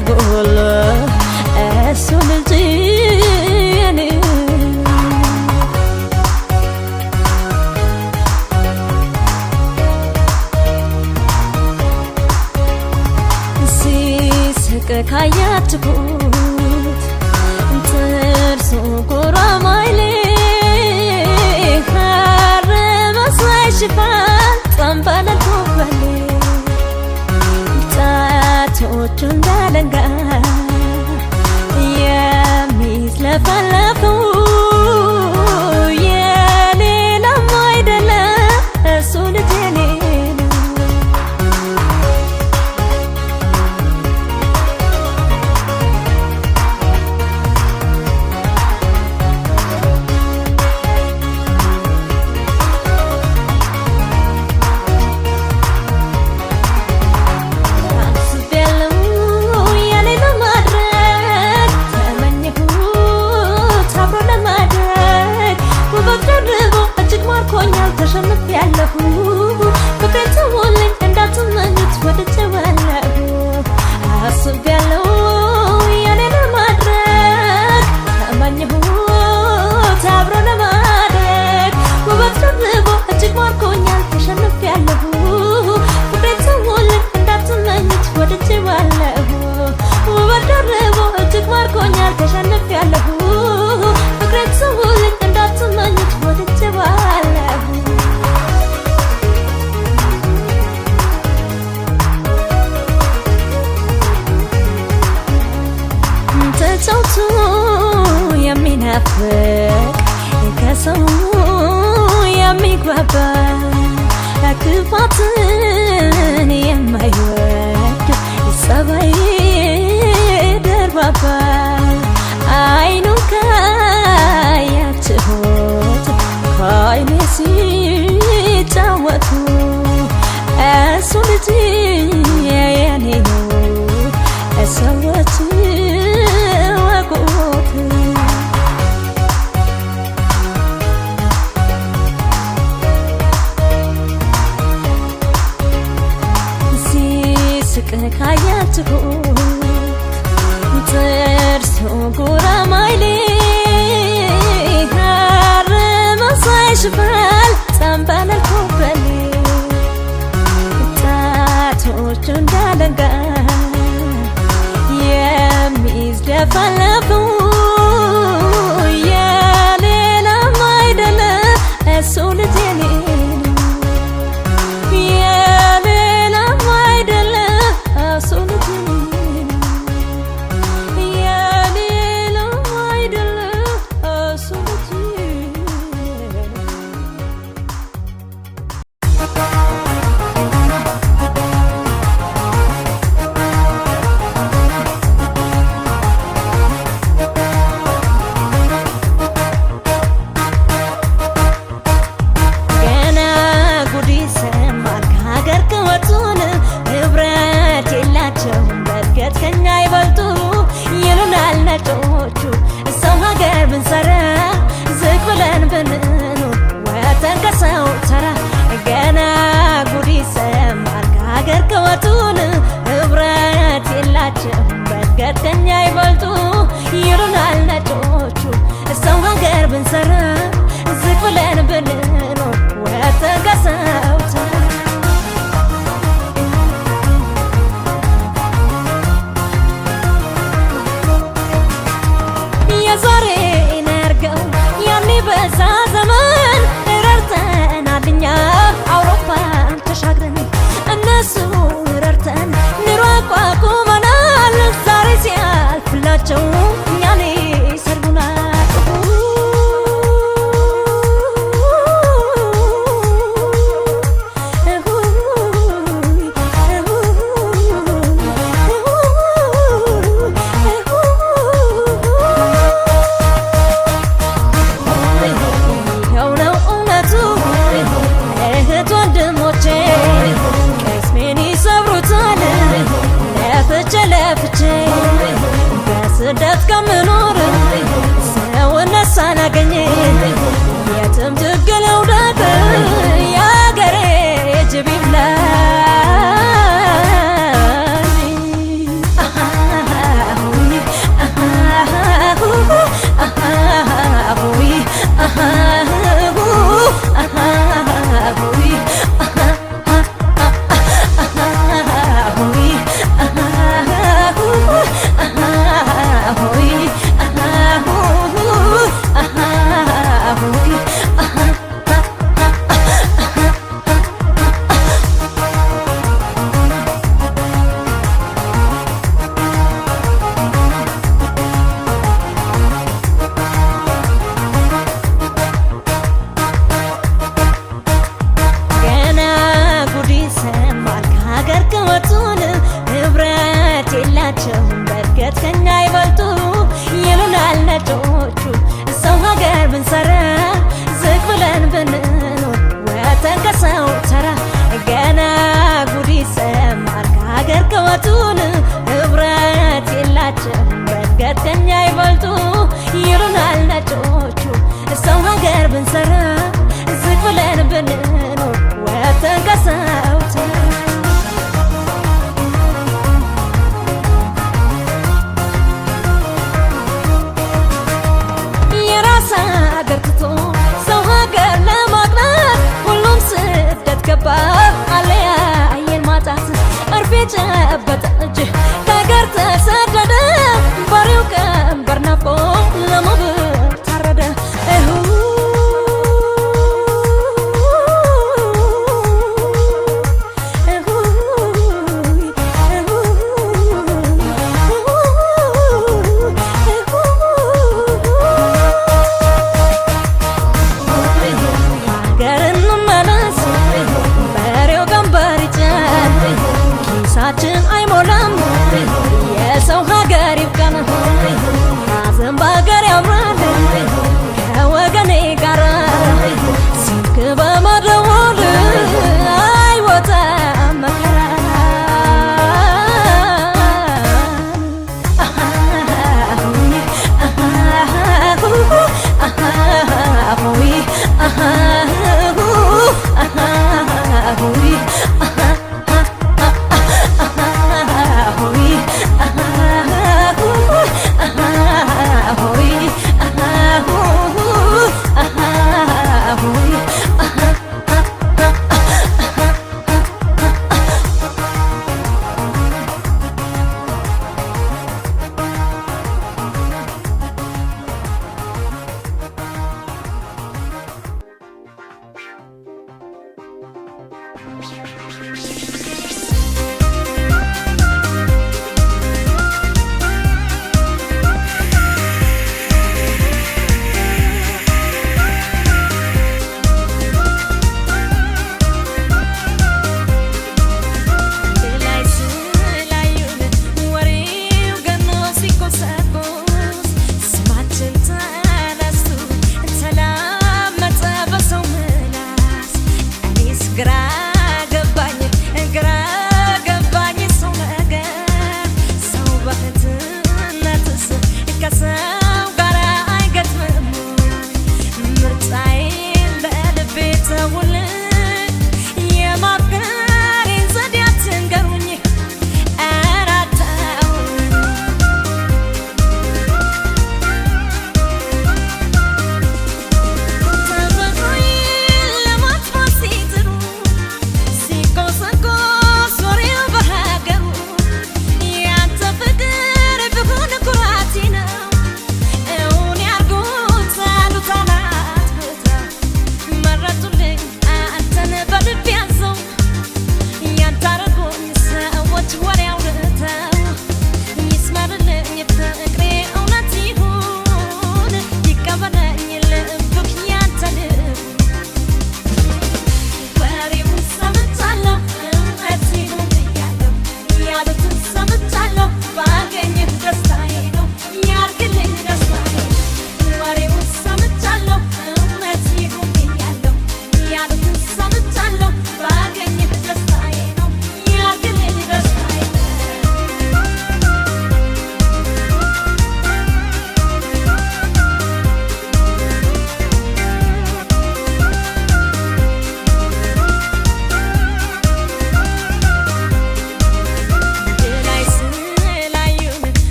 ሳይጎል እሱ ልጅ የኔ ሲስቅ ካያችሁት ጥርሱ ጉራማይሌ ሐር መሳይ ሽፋን ጠንበለል ኮበሌ ጣቶቹ እንዳለንጋ የሚዝለፈለፉ የሌላም አይደለም እሱ ልጅ የኔ ነው። ተሸንፌያለሁ ፍቅሬን ተውልኝ እንዳትመኙት ወድጄዋለሁ አስቤያለሁ የኔን ለማድረግ ተመኘሁት አብሮ ለማደግ ውበት ደርቦ እጅግ ማርኮኛል ተሸንፌያለሁ ፍቅሬን ተውልኝ እንዳትመኙት ወድጄዋለሁ ውበት ደርቦ እጅግ ማርኮኛል ተሸንፌያለሁ ፍቅሬን ተውልኝ እንዳትመኙት ወድጄዋለሁ ተጫውቶ የሚናፍቅ ከሰው የሚግባባ ክፋትን የማይወድ ጸባይ ደርባባ አይኑን ካያችሁት ከዓይኔ ሲጫወቱ እሱ ልጅ የኔ ነው ሰዎች ሲስቅ ካያችሁት ጥርሱ ጉራማይሌ ሐር መሳይ ሽፋን ጠንበለል ኮበሌ ጣቶቹ እንዳለንጋ የሚዝለፈለፉ የሌላም አይደለም እሱ ልጅ የኔ ነው። የሌላም አይደለም እሱ ልጅ የኔ ነው። የሌላም አይደለም እሱ ልጅ ሰው ሀገር ብንሰራ ዝቅ ብለን ብንኖር ወተን ከሰው ተራ ገና ጉድ ይሰማል ከሀገር ከወጡን ህብረት የላቸው በእድገት ከኛ ይበልጡ ይሉናል ነጮቹ ሰው ሀገር ብንሰራ ዝቅ ብለን ብንኖር ወተን ከሰው ተራ የዛሬ ነርገው ያኔ በዛ ዘመን ረርተናል እኛ አውሮፓን ተሻግረን እነሱ ረርተን ኑሮ አቋቁመናል ዛሬ ሲያልፍላቸው እኛን ይሰርቡናል ለፍቼ በስደት ከምኖር ሰውነት ሳላገኝ የትም ትግለው ዳት ያገሬ ጅብ ይብላኝ የላቸው በእድገት ከኛ ይበልጡ ይሉናል ነጮቹ። ሰው ሀገር ብንሰራ ዝቅ ብለን ብንኖር ወተን ከሰው ተራ ገና ጉድ ይሰማል ከሀገር ከወጡን ህብረት የላቸው በእድገት ከኛ ይበልጡ ይሉናል ነጮቹ። ሰው ሀገር ብንሰራ ዝቅ ብለን ብንኖር ወተን ከሰው ተራ አለያየን ማጣት እርፌ ጨበጠ እጅ ከሀገር ተሰደደ በሬው ቀንበር ናፍቆ ለመብል ታረደ።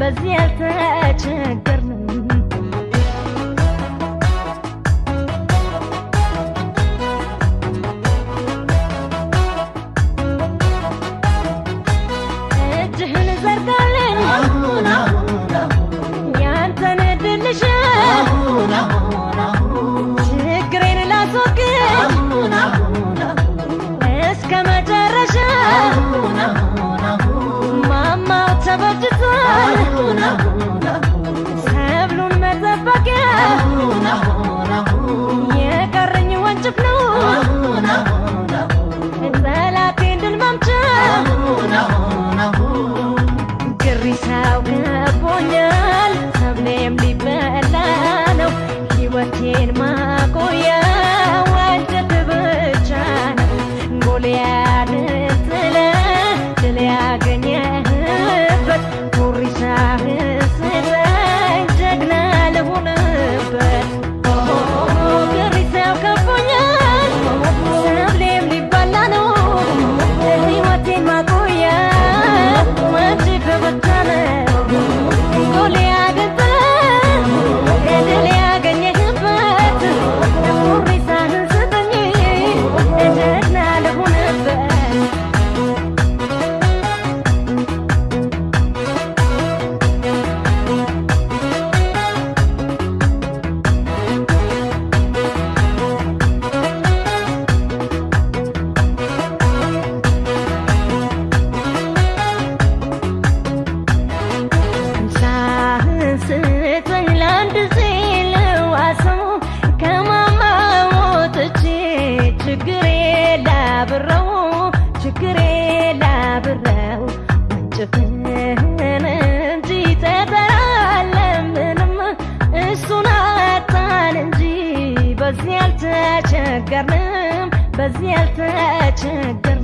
በዚህ ያልተቸገርንም እጅህን ዘርጋልን ያንተን ድልሽ ችግሬን ላስወግድ እስከ መጨረሻ ማማው ተበጅቷል ሰብሉን መጠበቂያ የቀረኝ ወንጭፍ ነው ጠላቴን ድል መምቻ ግሪሳው ከቦኛል ሰብሌም ሊበላ ነው ሕይወቴን ማቆያ ወንጭፍ ብቻ ነው ጎልያድን ጥለህ ድል ያገኘህበት ጉሪሳህን ስጠኝ ጀግና ልሁንበት ግሪሳው ከቦኛል ሰብሌም ሊበላ ነው ሕይወቴን ማቆያ ወንጭፍ ብቻ ነው ጎልያድን ጥለህ ድል ያገኘህበት ጉሪሳህን ስጠኝ ጀግና ልሁንበት ስጠኝ ለአንድ ሲልዋሰው ከማማ ሞትቼ ችግሬ ላብረው ወንጭፍህን እንጂ ተጠራለምንም እሱን አጣን እንጂ በዚህ ያልተቸገርንም